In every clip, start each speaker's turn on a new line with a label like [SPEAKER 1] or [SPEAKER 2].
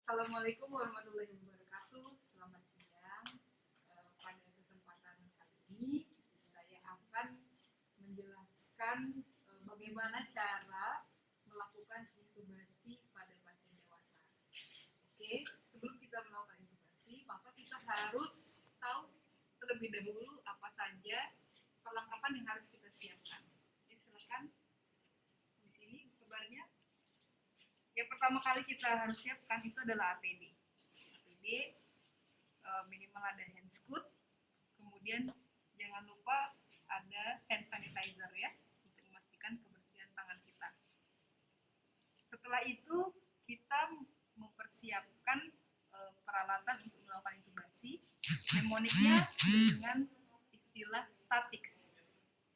[SPEAKER 1] Assalamualaikum warahmatullahi wabarakatuh. Selamat siang. Pada kesempatan kali ini, saya akan menjelaskan bagaimana cara melakukan intubasi pada pasien dewasa. Oke, sebelum kita melakukan intubasi, maka kita harus tahu terlebih dahulu apa saja perlengkapan yang harus kita siapkan. Oke, silakan di sini kabarnya. Yang pertama kali kita harus siapkan itu adalah APD. APD minimal ada hand scoot, kemudian jangan lupa ada hand sanitizer ya untuk memastikan kebersihan tangan kita. Setelah itu kita mempersiapkan peralatan untuk melakukan intubasi. Mnemoniknya dengan istilah statics.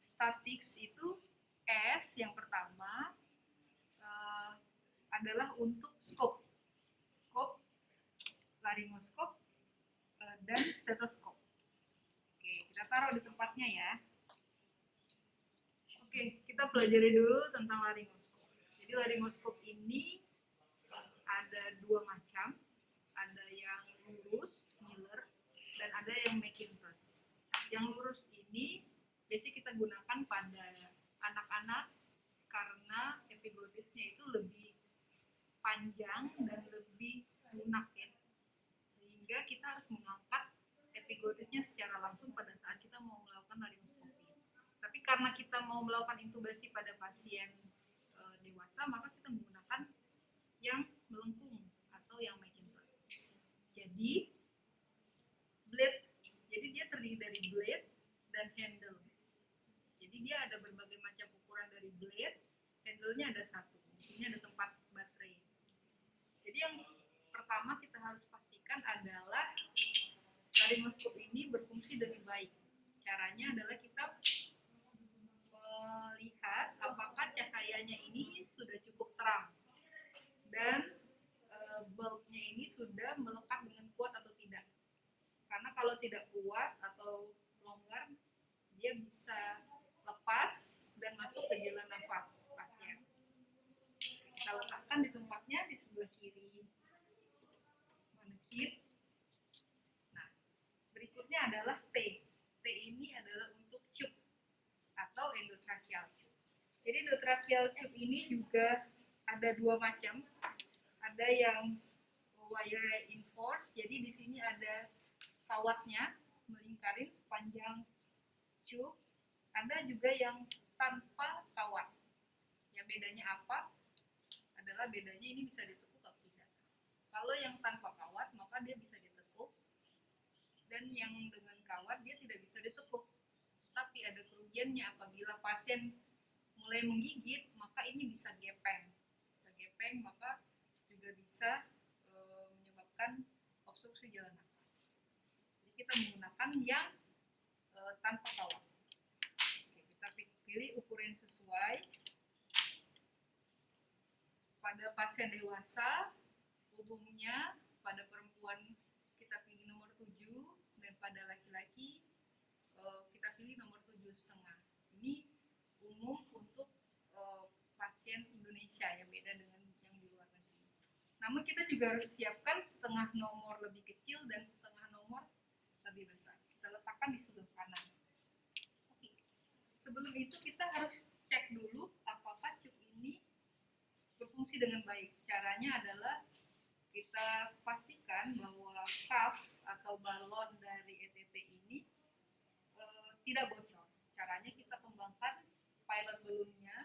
[SPEAKER 1] Statics itu S yang pertama adalah untuk skop, laryngoskop, dan stetoskop. Oke, kita taruh di tempatnya ya. Oke, kita pelajari dulu tentang laryngoskop. Jadi laryngoskop ini ada dua macam, ada yang lurus, Miller, dan ada yang McIntosh. Yang lurus ini biasanya kita gunakan pada anak-anak karena epiglotisnya itu lebih panjang dan lebih lunak ya, sehingga kita harus mengangkat epiglotisnya secara langsung pada saat kita mau melakukan laryngoskopi. Tapi karena kita mau melakukan intubasi pada pasien dewasa, maka kita menggunakan yang melengkung atau yang McIntosh. Jadi blade, jadi dia terdiri dari blade dan handle. Jadi dia ada berbagai macam ukuran dari blade, handle-nya ada satu. Di sini ada tempat baterai. Jadi yang pertama kita harus pastikan adalah laryngoskop ini berfungsi dengan baik. Caranya adalah kita melihat apakah cahayanya ini sudah cukup terang dan bulbnya ini sudah melekat dengan kuat atau tidak. Karena kalau tidak kuat atau longgar, dia bisa lepas dan masuk ke jalan nafas pasien. Kita letakkan di tempatnya di sebelah kiri manekin. Nah, berikutnya adalah T. T ini adalah untuk tube atau endotracheal tube. Jadi endotracheal tube ini juga ada dua macam. Ada yang wire reinforced, jadi di sini ada kawatnya melingkari sepanjang tube. Ada juga yang tanpa kawat. Ya, bedanya apa? Adalah bedanya ini bisa ditekuk atau tidak. Kalau yang tanpa kawat maka dia bisa ditekuk, dan yang dengan kawat dia tidak bisa ditekuk. Tapi ada kerugiannya apabila pasien mulai menggigit, maka ini bisa gepeng. Bisa gepeng, maka juga bisa menyebabkan obstruksi jalan nafas. Jadi kita menggunakan yang tanpa kawat. Oke, kita pilih ukuran sesuai. Pada pasien dewasa, umumnya pada perempuan kita pilih nomor 7, dan pada laki-laki kita pilih nomor 7,5. Ini umum untuk pasien Indonesia, ya beda dengan yang di luar negeri. Namun kita juga harus siapkan setengah nomor lebih kecil dan setengah nomor lebih besar. Kita letakkan di sebelah kanan. Oke. Sebelum itu kita harus cek dulu apakah tube ini berfungsi dengan baik. Caranya adalah kita pastikan bahwa cuff atau balon dari ETP ini tidak bocor. Caranya kita kembangkan pilot balonnya,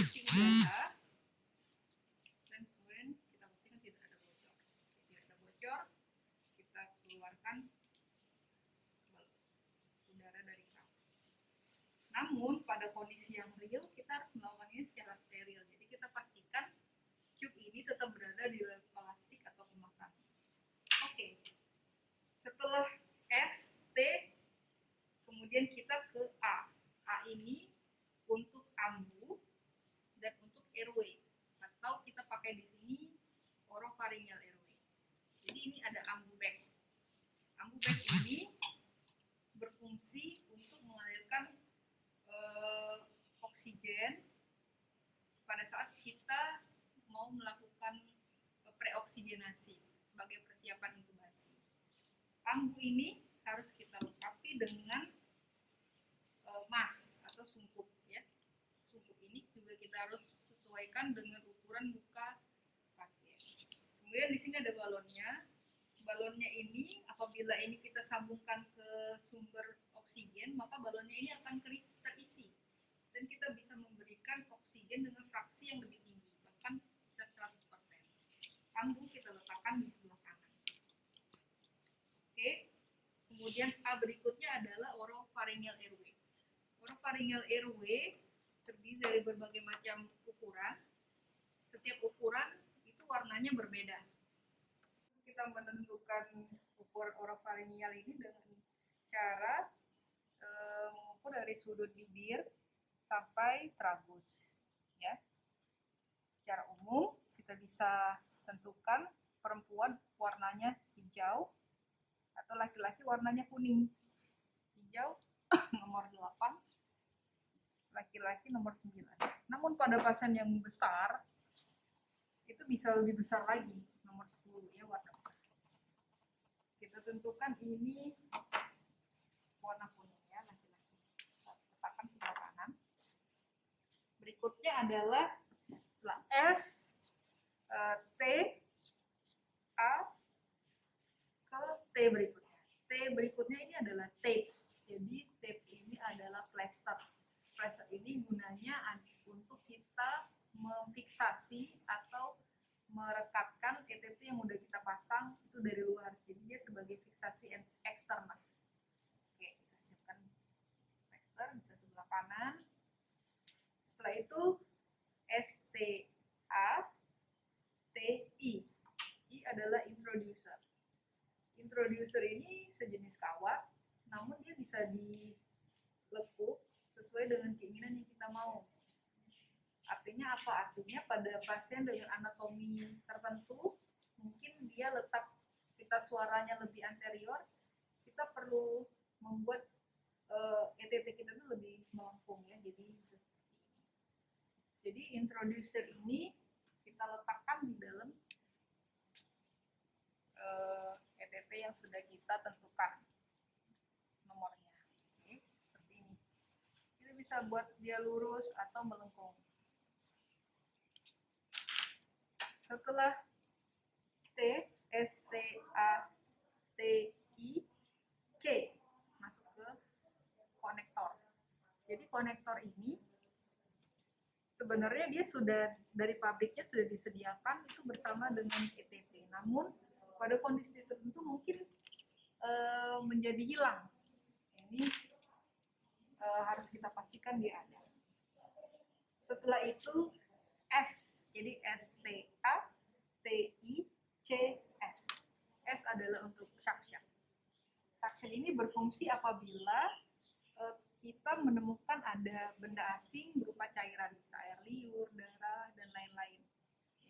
[SPEAKER 1] isi udara, dan kemudian kita pastikan tidak ada bocor. Tidak ada bocor, kita keluarkan balon udara dari cuff. Namun pada kondisi yang real kita harus melakukan ini secara steril. Jadi kita pastikan tube ini tetap berada di dalam plastik atau kemasan. Oke. Setelah S, T, kemudian kita ke A. A ini untuk ambu dan untuk airway, atau kita pakai di sini oropharyngeal airway. Jadi ini ada ambu bag. Ambu bag ini berfungsi untuk mengalirkan oksigen pada saat kita mau melakukan preoksigen preoksigenasi sebagai persiapan intubasi. Ambu ini harus kita lengkapi dengan mas atau sungkup ya. Sungkup ini juga kita harus sesuaikan dengan ukuran muka pasien. Kemudian di sini ada balonnya. Balonnya ini apabila ini kita sambungkan ke sumber oksigen, maka balonnya ini akan terisi dan kita bisa memberikan oksigen dengan fraksi yang lebih tinggi, bahkan bisa 100%. Ambu kita letakkan di sebelah kanan. Oke. Kemudian A berikutnya adalah oropharyngeal airway. Oropharyngeal airway terdiri dari berbagai macam ukuran. Setiap ukuran itu warnanya berbeda. Kita menentukan ukuran oropharyngeal ini dengan cara mengukur dari sudut bibir sampai tragus. Ya. Secara umum kita bisa tentukan perempuan warnanya hijau atau laki-laki warnanya kuning. Hijau nomor 8, laki-laki nomor 9. Namun pada pasien yang besar itu bisa lebih besar lagi, nomor 10 ya warna merah. Kita tentukan ini warna kuning ya, laki-laki. Kita letakkan sebelah kanan. Berikutnya adalah setelah S, T, A ke T berikutnya. T berikutnya ini adalah tapes. Jadi tapes ini adalah plaster. Plaster ini gunanya untuk kita memfiksasi atau merekatkan ETT yang udah kita pasang itu dari luar. Jadi dia sebagai fiksasi eksternal. Oke, kita siapkan plaster bisa sebelah kanan. Setelah itu STA TI. I adalah introducer. Introducer ini sejenis kawat, namun dia bisa dilekuk sesuai dengan keinginan yang kita mau. Artinya apa? Artinya pada pasien dengan anatomi tertentu, mungkin dia letak kita suaranya lebih anterior, kita perlu membuat ETT kita itu lebih melengkung ya, jadi bisa seperti ini. Jadi introducer ini kita letakkan di dalam ETT yang sudah kita tentukan nomornya. Oke, seperti ini. Kita bisa buat dia lurus atau melengkung. Setelah T, S, T, A, T, I, C masuk ke konektor. Jadi konektor ini sebenarnya dia sudah dari pabriknya sudah disediakan itu bersama dengan ETT. Namun pada kondisi tertentu mungkin menjadi hilang. Ini harus kita pastikan dia ada. Setelah itu S. Jadi STA, TI, CS. S adalah untuk suction. Suction ini berfungsi apabila kita menemukan ada benda asing berupa cairan, bisa air liur, darah, dan lain-lain.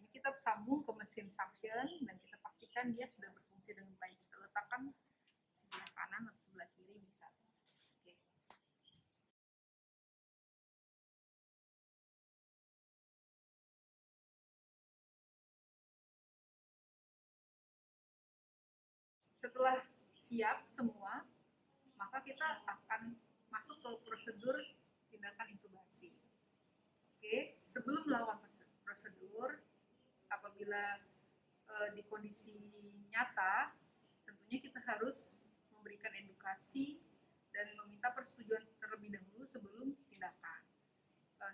[SPEAKER 1] Ini kita sambung ke mesin suction dan kita pastikan dia sudah berfungsi dengan baik. Kita letakkan sebelah kanan atau sebelah kiri bisa. Oke. Setelah siap semua, maka kita akan masuk ke prosedur tindakan intubasi. Oke, sebelum melakukan prosedur, apabila di kondisi nyata, tentunya kita harus memberikan edukasi dan meminta persetujuan terlebih dahulu sebelum tindakan.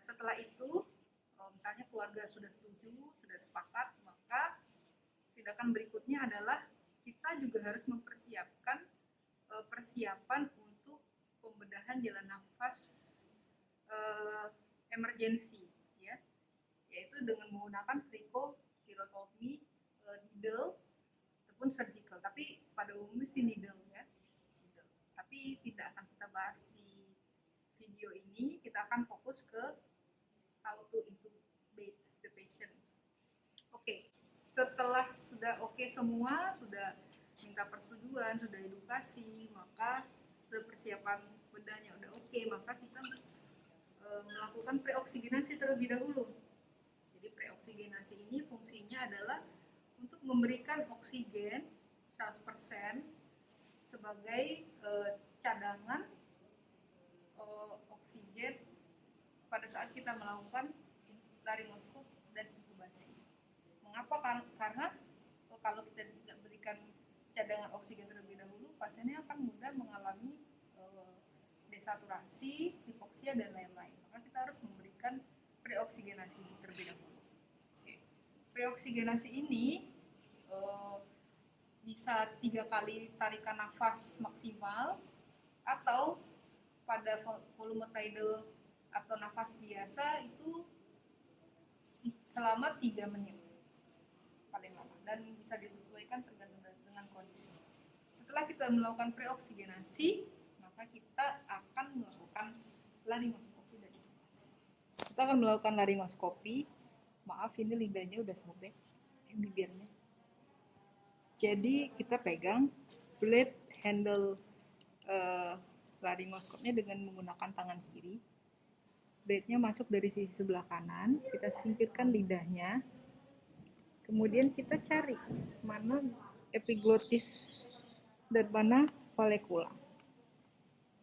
[SPEAKER 1] Setelah itu, misalnya keluarga sudah setuju, sudah sepakat, maka tindakan berikutnya adalah kita juga harus mempersiapkan persiapan untuk pembedahan jalan nafas emergency, ya, yaitu dengan menggunakan trichotillomatomy needle ataupun surgical. Tapi pada umumnya sih needle ya, needle. Tapi tidak akan kita bahas di video ini. Kita akan fokus ke how to intubate the patient. Oke. Setelah sudah oke semua, sudah minta persetujuan, sudah edukasi, maka persiapan bedanya udah oke, maka kita melakukan preoksigenasi terlebih dahulu. Jadi preoksigenasi ini fungsinya adalah untuk memberikan oksigen 100% sebagai cadangan oksigen pada saat kita melakukan laringoskop dan intubasi. Mengapa? Karena kalau kita tidak berikan cadangan oksigen terlebih dahulu, pasiennya akan mudah mengalami desaturasi, hipoksia, dan lain-lain. Maka kita harus memberikan preoksigenasi terlebih dahulu. Preoksigenasi ini bisa 3 kali tarikan nafas maksimal, atau pada volume tidal atau nafas biasa itu selama 3 menit paling lama, dan bisa disesuaikan tergantung dengan kondisi. Setelah kita melakukan preoksigenasi, maka kita akan melakukan laringoskopi dan intubasi. Kita akan melakukan laringoskopi. Maaf, ini lidahnya udah sobek, bibirnya. Jadi kita pegang blade handle laringoskopnya dengan menggunakan tangan kiri. Blade-nya masuk dari sisi sebelah kanan, kita singkirkan lidahnya. Kemudian kita cari mana epiglotis dan mana valekula.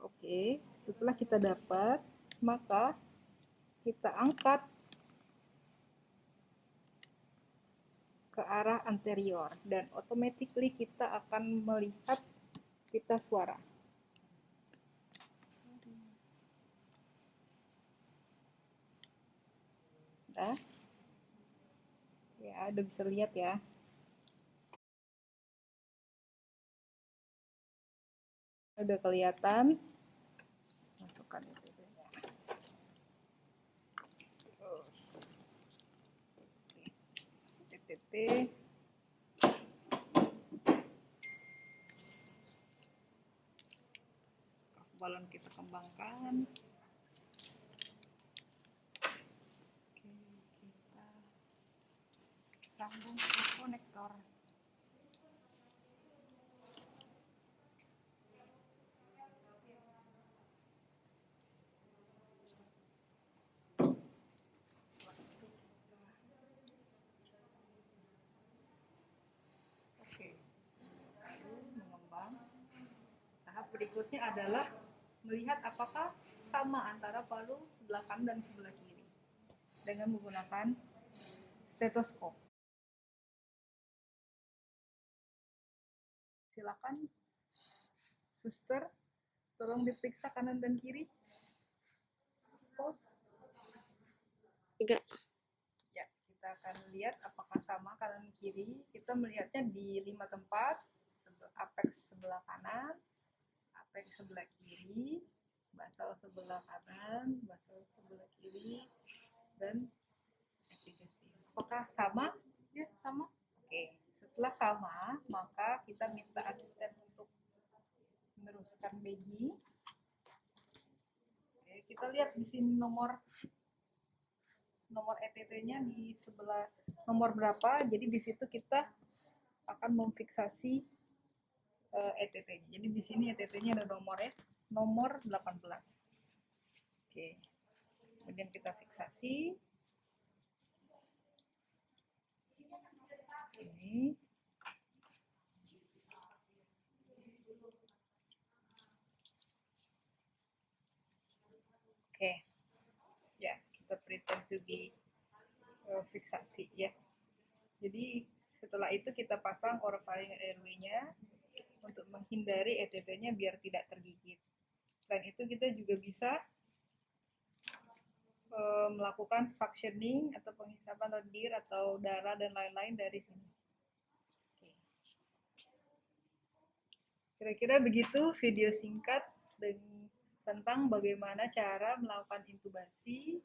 [SPEAKER 1] Oke, setelah kita dapat, maka kita angkat ke arah anterior dan automatically kita akan melihat pita suara. Nah, ya, udah bisa lihat ya. Udah kelihatan. Masukkan ETT-nya. Terus ETT. Balon kita kembangkan. Sambung ke konektor. Oke, lalu mengembang. Tahap berikutnya adalah melihat apakah sama antara palu sebelah kanan dan sebelah kiri dengan menggunakan stetoskop. Silakan, suster, tolong diperiksa kanan dan kiri. Pause.
[SPEAKER 2] 3.
[SPEAKER 1] Ya, kita akan lihat apakah sama kanan kiri. Kita melihatnya di 5 tempat: apex sebelah kanan, apex sebelah kiri, basal sebelah kanan, basal sebelah kiri, dan epigastri. Apakah sama? Ya, sama. Oke. Setelah sama, maka kita minta asisten untuk meneruskan bagging. Oke, kita lihat di sini nomor ETT-nya di sebelah nomor berapa. Jadi di situ kita akan memfiksasi ETT-nya. Jadi di sini ETT-nya ada nomor 18. Oke. Kemudian kita fiksasi. Ini. Oke, ya, kita pretend to be fiksasi ya. Jadi setelah itu kita pasang orofaring airway-nya untuk menghindari ETT-nya biar tidak tergigit. Selain itu kita juga bisa melakukan suctioning atau penghisapan lendir atau darah dan lain-lain dari sini. Oke. Kira-kira begitu video singkat tentang bagaimana cara melakukan intubasi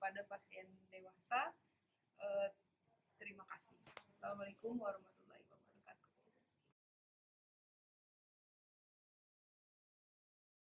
[SPEAKER 1] pada pasien dewasa. Terima kasih. Assalamualaikum warahmatullahi wabarakatuh.